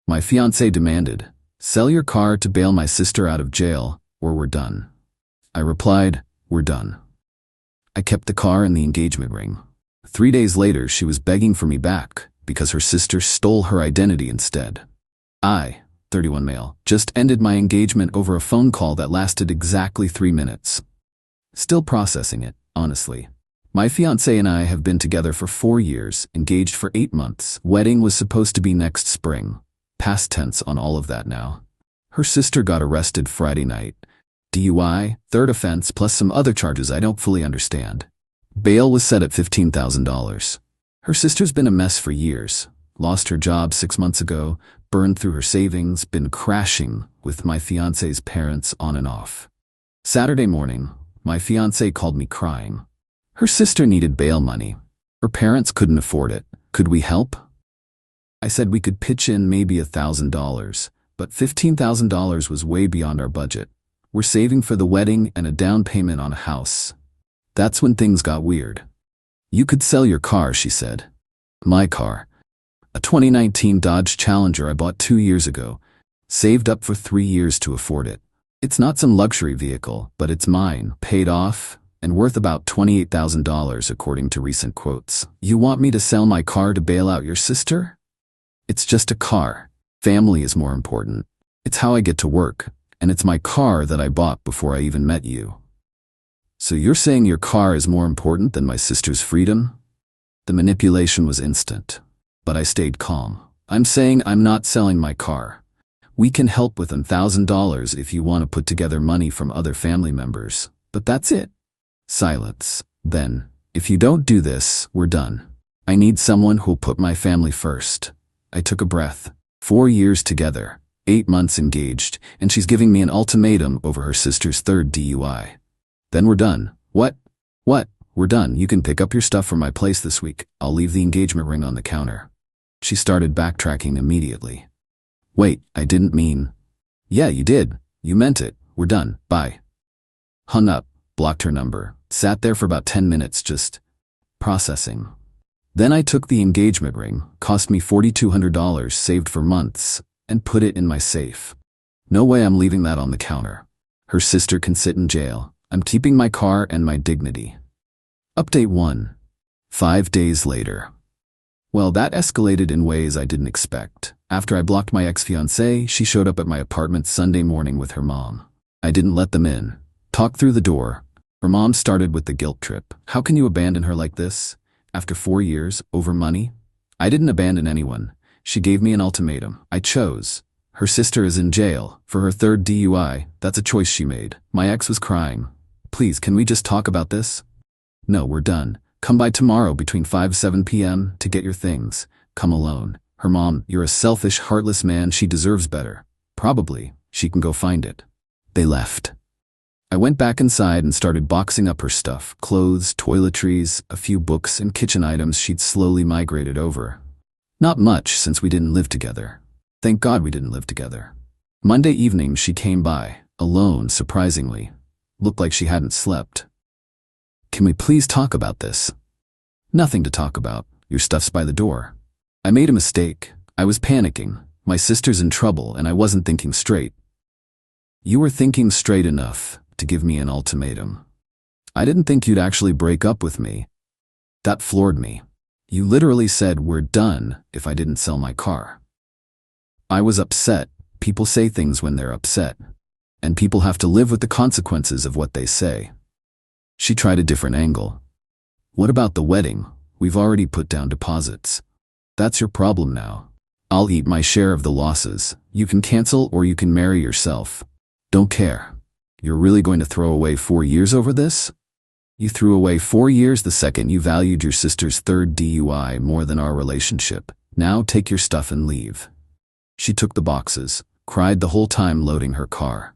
My fiancé demanded, "Sell your car to bail my sister out of jail, or we're done." I replied, "We're done." I kept the car and the engagement ring. 3 days later, she was begging for me back because her sister stole her identity instead. I, 31 male, just ended my engagement over a phone call that lasted exactly 3 minutes. Still processing it, honestly. My fiancé and I have been together for 4 years, engaged for 8 months. Wedding was supposed to be next spring. Past tense on all of that now. Her sister got arrested Friday night. DUI, third offense, plus some other charges I don't fully understand. Bail was set at $15,000. Her sister's been a mess for years. Lost her job 6 months ago, burned through her savings, been crashing with my fiancé's parents on and off. Saturday morning, my fiancé called me crying. Her sister needed bail money. Her parents couldn't afford it. Could we help? I said we could pitch in maybe $1,000, but $15,000 was way beyond our budget. We're saving for the wedding and a down payment on a house. That's when things got weird. "You could sell your car," she said. My car. A 2019 Dodge Challenger I bought 2 years ago. Saved up for 3 years to afford it. It's not some luxury vehicle, but it's mine, paid off, and worth about $28,000 according to recent quotes. "You want me to sell my car to bail out your sister?" It's just a car. Family is more important. It's how I get to work, and it's my car that I bought before I even met you. "So you're saying your car is more important than my sister's freedom?" The manipulation was instant, but I stayed calm. "I'm saying I'm not selling my car. We can help with $1,000 if you want to put together money from other family members, but that's it." Silence. Then, "If you don't do this, we're done. I need someone who'll put my family first." I took a breath. 4 years together, 8 months engaged, and she's giving me an ultimatum over her sister's third DUI. "Then we're done." What? "We're done. You can pick up your stuff from my place this week. I'll leave the engagement ring on the counter." She started backtracking immediately. "Wait, I didn't mean..." "Yeah, you did. You meant it. We're done. Bye." Hung up, blocked her number, sat there for about 10 minutes just processing. Then I took the engagement ring, cost me $4,200 saved for months, and put it in my safe. No way I'm leaving that on the counter. Her sister can sit in jail. I'm keeping my car and my dignity. Update 1. 5 days later. Well, that escalated in ways I didn't expect. After I blocked my ex-fiancée, she showed up at my apartment Sunday morning with her mom. I didn't let them in. Talked through the door. Her mom started with the guilt trip. "How can you abandon her like this? After 4 years, over money?" I didn't abandon anyone. She gave me an ultimatum. I chose. Her sister is in jail for her third DUI. That's a choice she made. My ex was crying. "Please, can we just talk about this?" "No, we're done. Come by tomorrow between 5 and 7 p.m. to get your things. Come alone." Her mom, "You're a selfish, heartless man. She deserves better." "Probably. She can go find it." They left. I went back inside and started boxing up her stuff, clothes, toiletries, a few books and kitchen items she'd slowly migrated over. Not much since we didn't live together. Thank God we didn't live together. Monday evening she came by, alone surprisingly. Looked like she hadn't slept. "Can we please talk about this?" "Nothing to talk about. Your stuff's by the door." I made a mistake. I was panicking. My sister's in trouble and I wasn't thinking straight. "You were thinking straight enough to give me an ultimatum. I didn't think you'd actually break up with me." That floored me. "You literally said we're done if I didn't sell my car." I was upset. People say things when they're upset, and people have to live with the consequences of what they say. She tried a different angle. "What about the wedding? We've already put down deposits." "That's your problem now. I'll eat my share of the losses. You can cancel or you can marry yourself. Don't care." "You're really going to throw away 4 years over this?" "You threw away 4 years the second you valued your sister's third DUI more than our relationship. Now take your stuff and leave." She took the boxes, cried the whole time loading her car.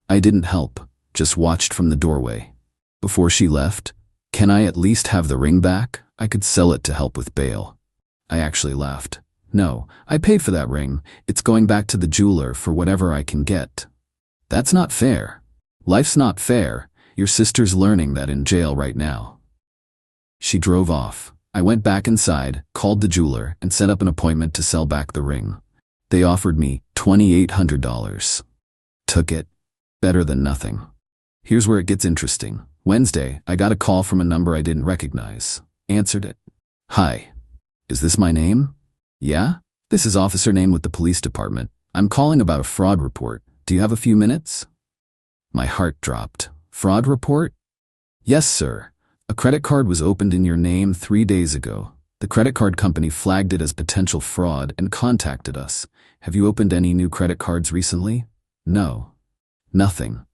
I didn't help, just watched from the doorway. Before she left, "Can I at least have the ring back? I could sell it to help with bail." I actually laughed. "No, I paid for that ring. It's going back to the jeweler for whatever I can get." "That's not fair." "Life's not fair. Your sister's learning that in jail right now." She drove off. I went back inside, called the jeweler, and set up an appointment to sell back the ring. They offered me $2,800. Took it. Better than nothing. Here's where it gets interesting. Wednesday, I got a call from a number I didn't recognize. Answered it. Hi. Is this my name? Yeah? This is officer name with the police department. I'm calling about a fraud report. Do you have a few minutes? My heart dropped. Fraud report? Yes, sir. A credit card was opened in your name 3 days ago. The credit card company flagged it as potential fraud and contacted us. Have you opened any new credit cards recently? No. Nothing.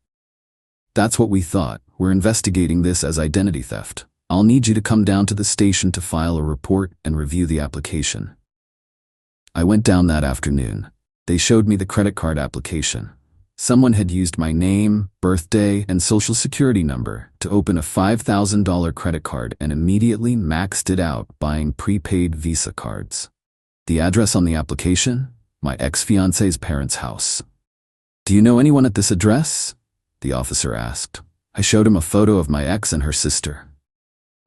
That's what we thought. We're investigating this as identity theft. I'll need you to come down to the station to file a report and review the application. I went down that afternoon. They showed me the credit card application. Someone had used my name, birthday, and social security number to open a $5,000 credit card and immediately maxed it out buying prepaid Visa cards. The address on the application? My ex-fiancée's parents' house. Do you know anyone at this address? The officer asked. I showed him a photo of my ex and her sister.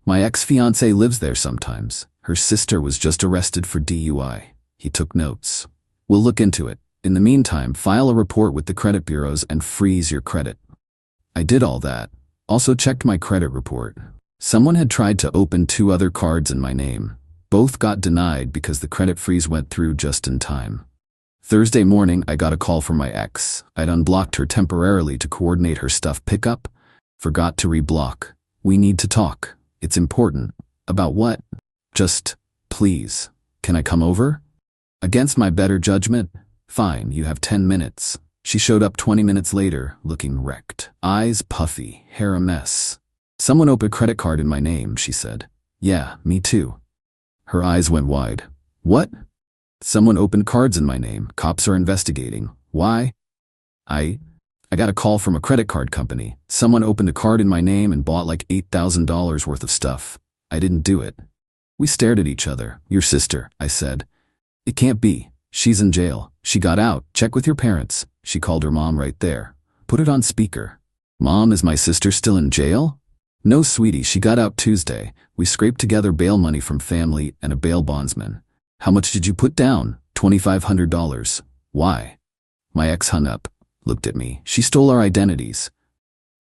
My ex-fiancée lives there sometimes. Her sister was just arrested for DUI. He took notes. We'll look into it. In the meantime, file a report with the credit bureaus and freeze your credit. I did all that. Also checked my credit report. Someone had tried to open 2 other cards in my name. Both got denied because the credit freeze went through just in time. Thursday morning, I got a call from my ex. I'd unblocked her temporarily to coordinate her stuff pickup. Forgot to reblock. We need to talk. It's important. About what? Just, please. Can I come over? Against my better judgment? Fine, you have 10 minutes. She showed up 20 minutes later, looking wrecked. Eyes puffy, hair a mess. Someone opened a credit card in my name, she said. Yeah, me too. Her eyes went wide. What? Someone opened cards in my name. Cops are investigating. Why? I got a call from a credit card company. Someone opened a card in my name and bought like $8,000 worth of stuff. I didn't do it. We stared at each other. Your sister, I said. It can't be. She's in jail. She got out. Check with your parents. She called her mom right there. Put it on speaker. Mom, is my sister still in jail? No, sweetie, she got out Tuesday. We scraped together bail money from family and a bail bondsman. How much did you put down? $2,500. Why? My ex hung up, looked at me. She stole our identities.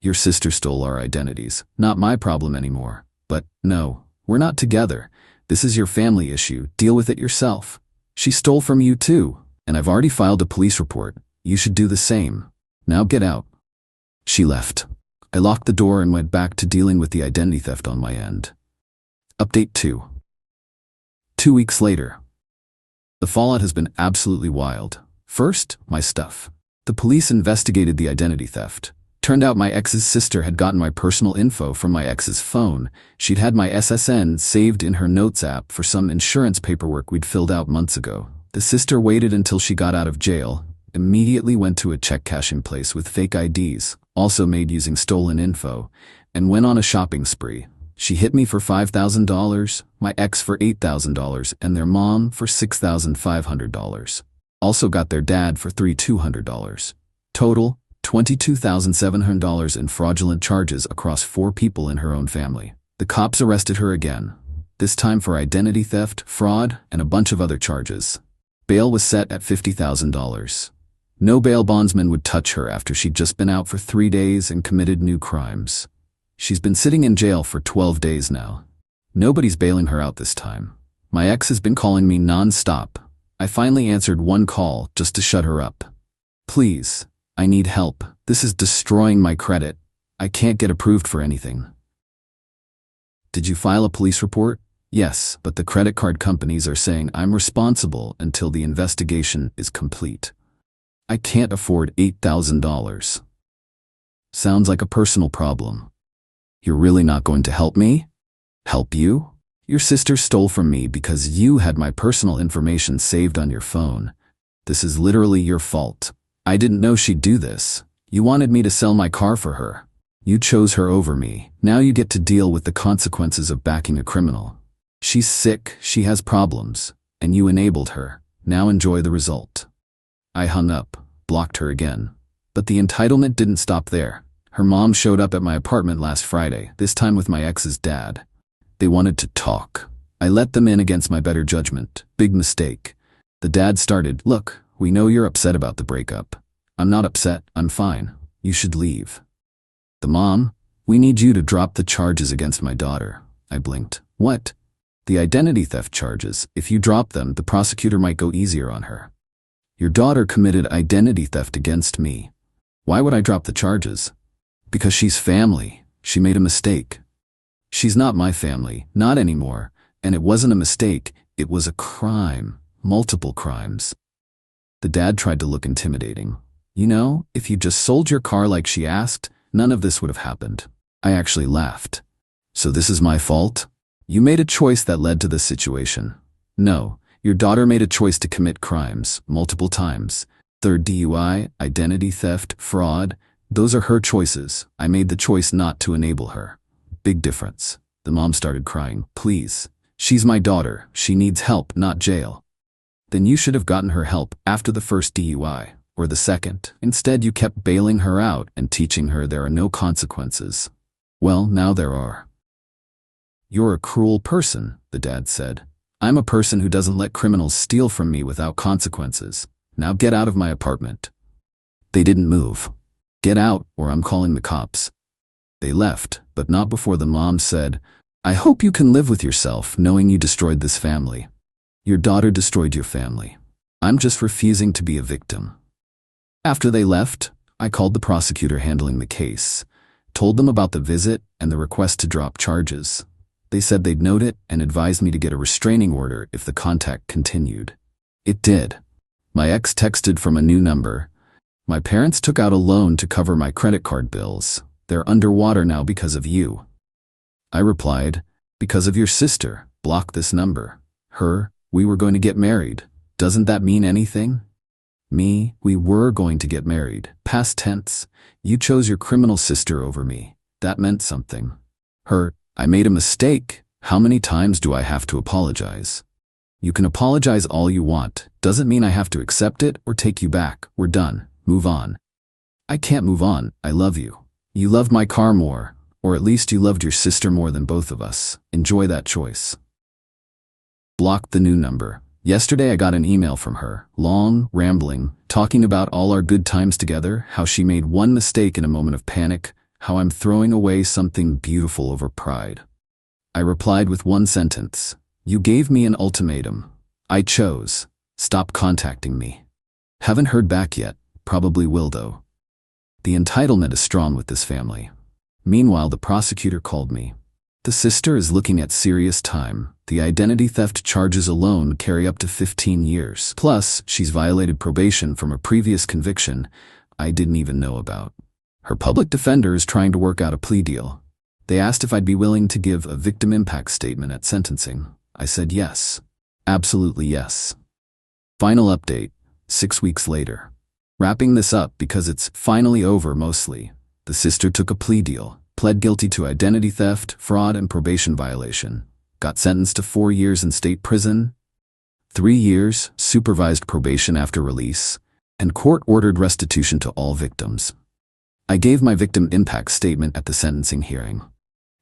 Your sister stole our identities. Not my problem anymore. But no, we're not together. This is your family issue. Deal with it yourself. She stole from you too, and I've already filed a police report. You should do the same. Now get out. She left. I locked the door and went back to dealing with the identity theft on my end. Update 2. 2 weeks later. The fallout has been absolutely wild. First, my stuff. The police investigated the identity theft. Turned out my ex's sister had gotten my personal info from my ex's phone. She'd had my SSN saved in her notes app for some insurance paperwork we'd filled out months ago. The sister waited until she got out of jail, immediately went to a check cashing place with fake IDs, also made using stolen info, and went on a shopping spree. She hit me for $5,000, my ex for $8,000, and their mom for $6,500. Also got their dad for $3,200. Total, $22,700 in fraudulent charges across 4 people in her own family. The cops arrested her again, this time for identity theft, fraud, and a bunch of other charges. Bail was set at $50,000. No bail bondsman would touch her after she'd just been out for 3 days and committed new crimes. She's been sitting in jail for 12 days now. Nobody's bailing her out this time. My ex has been calling me non-stop. I finally answered one call just to shut her up. Please. I need help. This is destroying my credit. I can't get approved for anything. Did you file a police report? Yes, but the credit card companies are saying I'm responsible until the investigation is complete. I can't afford $8,000. Sounds like a personal problem. You're really not going to help me? Help you? Your sister stole from me because you had my personal information saved on your phone. This is literally your fault. I didn't know she'd do this. You wanted me to sell my car for her. You chose her over me. Now you get to deal with the consequences of backing a criminal. She's sick, she has problems, and you enabled her. Now enjoy the result. I hung up, blocked her again. But the entitlement didn't stop there. Her mom showed up at my apartment last Friday, this time with my ex's dad. They wanted to talk. I let them in against my better judgment. Big mistake. The dad started, look, We know you're upset about the breakup. I'm not upset, I'm fine. You should leave. The mom, we need you to drop the charges against my daughter. I blinked. What? The identity theft charges. If you drop them, the prosecutor might go easier on her. Your daughter committed identity theft against me. Why would I drop the charges? Because she's family. She made a mistake. She's not my family, not anymore. And it wasn't a mistake, it was a crime. Multiple crimes. The dad tried to look intimidating. You know, if you just sold your car like she asked, none of this would have happened. I actually laughed. So this is my fault? You made a choice that led to this situation. No, your daughter made a choice to commit crimes, multiple times. Third DUI, identity theft, fraud. Those are her choices. I made the choice not to enable her. Big difference. The mom started crying. Please. She's my daughter. She needs help, not jail. Then you should have gotten her help after the first DUI, or the second. Instead, you kept bailing her out and teaching her there are no consequences. Well, now there are. You're a cruel person, the dad said. I'm a person who doesn't let criminals steal from me without consequences. Now get out of my apartment. They didn't move. Get out, or I'm calling the cops. They left, but not before the mom said, I hope you can live with yourself knowing you destroyed this family. Your daughter destroyed your family. I'm just refusing to be a victim. After they left, I called the prosecutor handling the case, told them about the visit and the request to drop charges. They said they'd note it and advised me to get a restraining order if the contact continued. It did. My ex texted from a new number. My parents took out a loan to cover my credit card bills. They're underwater now because of you. I replied, because of your sister. Block this number. Her, we were going to get married. Doesn't that mean anything? Me, we were going to get married. Past tense. You chose your criminal sister over me. That meant something. Her, I made a mistake. How many times do I have to apologize? You can apologize all you want. Doesn't mean I have to accept it or take you back. We're done. Move on. I can't move on. I love you. You loved my car more, or at least you loved your sister more than both of us. Enjoy that choice. Block the new number. Yesterday I got an email from her, long, rambling, talking about all our good times together, how she made one mistake in a moment of panic, how I'm throwing away something beautiful over pride. I replied with one sentence. You gave me an ultimatum. I chose. Stop contacting me. Haven't heard back yet. Probably will though. The entitlement is strong with this family. Meanwhile, the prosecutor called me. The sister is looking at serious time. The identity theft charges alone carry up to 15 years. Plus, she's violated probation from a previous conviction I didn't even know about. Her public defender is trying to work out a plea deal. They asked if I'd be willing to give a victim impact statement at sentencing. I said yes. Absolutely yes. Final update, 6 weeks later. Wrapping this up because it's finally over mostly. The sister took a plea deal, pled guilty to identity theft, fraud, and probation violation. Got sentenced to 4 years in state prison, 3 years supervised probation after release, and court-ordered restitution to all victims. I gave my victim impact statement at the sentencing hearing.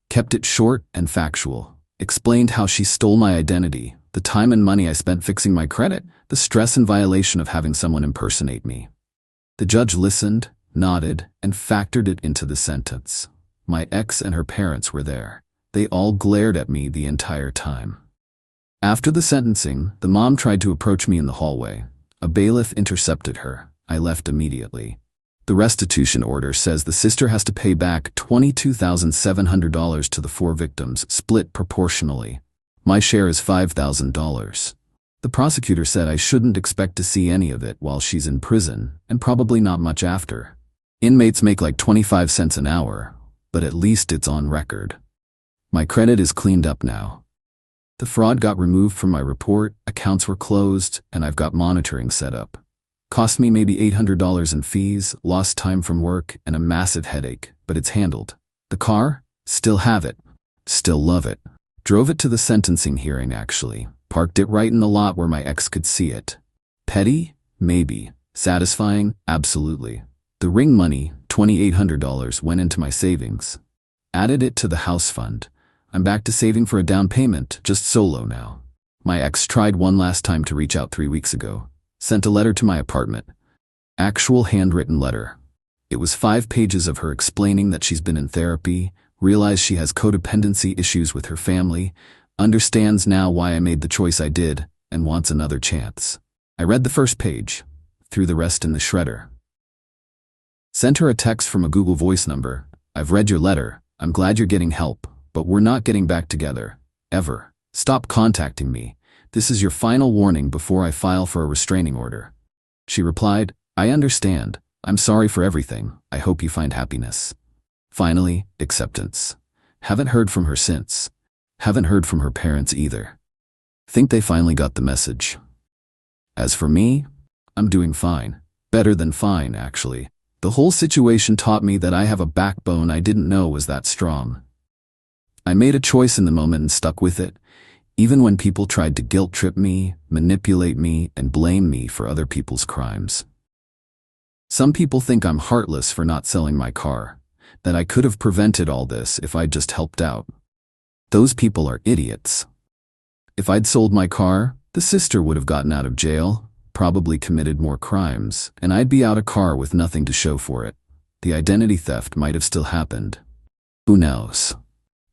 Kept it short and factual. Explained how she stole my identity, the time and money I spent fixing my credit, the stress and violation of having someone impersonate me. The judge listened, nodded, and factored it into the sentence. My ex and her parents were there. They all glared at me the entire time. After the sentencing, the mom tried to approach me in the hallway. A bailiff intercepted her. I left immediately. The restitution order says the sister has to pay back $22,700 to the 4 victims, split proportionally. My share is $5,000. The prosecutor said I shouldn't expect to see any of it while she's in prison, and probably not much after. Inmates make like 25 cents an hour, but at least it's on record. My credit is cleaned up now. The fraud got removed from my report, accounts were closed, and I've got monitoring set up. Cost me maybe $800 in fees, lost time from work, and a massive headache, but it's handled. The car? Still have it. Still love it. Drove it to the sentencing hearing actually. Parked it right in the lot where my ex could see it. Petty? Maybe. Satisfying? Absolutely. The ring money, $2,800, went into my savings. Added it to the house fund. I'm back to saving for a down payment, just solo now. My ex tried one last time to reach out 3 weeks ago. Sent a letter to my apartment. Actual handwritten letter. It was 5 pages of her explaining that she's been in therapy, realized she has codependency issues with her family, understands now why I made the choice I did, and wants another chance. I read the first page, threw the rest in the shredder. Sent her a text from a Google Voice number. I've read your letter. I'm glad you're getting help, but we're not getting back together. Ever. Stop contacting me. This is your final warning before I file for a restraining order. She replied, I understand. I'm sorry for everything. I hope you find happiness. Finally, acceptance. Haven't heard from her since. Haven't heard from her parents either. Think they finally got the message. As for me, I'm doing fine. Better than fine, actually. The whole situation taught me that I have a backbone I didn't know was that strong. I made a choice in the moment and stuck with it, even when people tried to guilt trip me, manipulate me, and blame me for other people's crimes. Some people think I'm heartless for not selling my car, that I could have prevented all this if I'd just helped out. Those people are idiots. If I'd sold my car, the sister would have gotten out of jail, probably committed more crimes, and I'd be out a car with nothing to show for it. The identity theft might have still happened. Who knows?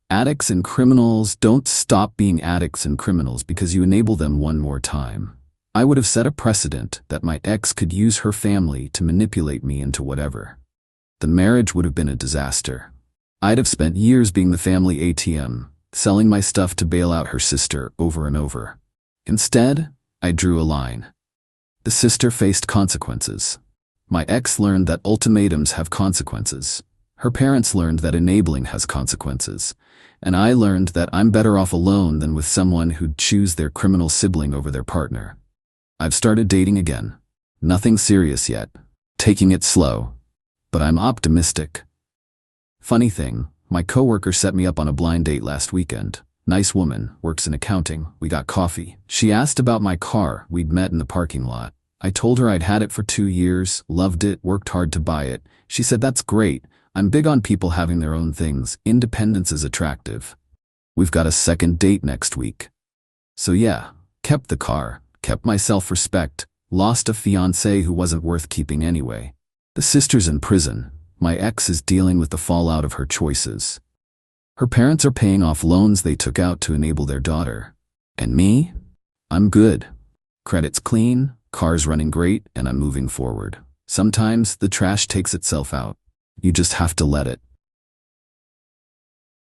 Addicts and criminals don't stop being addicts and criminals because you enable them one more time. I would have set a precedent that my ex could use her family to manipulate me into whatever. The marriage would have been a disaster. I'd have spent years being the family ATM, selling my stuff to bail out her sister over and over. Instead, I drew a line. The sister faced consequences. My ex learned that ultimatums have consequences. Her parents learned that enabling has consequences. And I learned that I'm better off alone than with someone who'd choose their criminal sibling over their partner. I've started dating again. Nothing serious yet. Taking it slow. But I'm optimistic. Funny thing, my coworker set me up on a blind date last weekend. Nice woman, works in accounting. We got coffee. She asked about my car. We'd met in the parking lot. I told her I'd had it for 2 years, loved it, worked hard to buy it. She said, that's great. I'm big on people having their own things. Independence is attractive. We've got a second date next week. So yeah, kept the car, kept my self-respect, lost a fiancé who wasn't worth keeping anyway. The sister's in prison. My ex is dealing with the fallout of her choices. Her parents are paying off loans they took out to enable their daughter. And me? I'm good. Credit's clean, car's running great, and I'm moving forward. Sometimes the trash takes itself out. You just have to let it.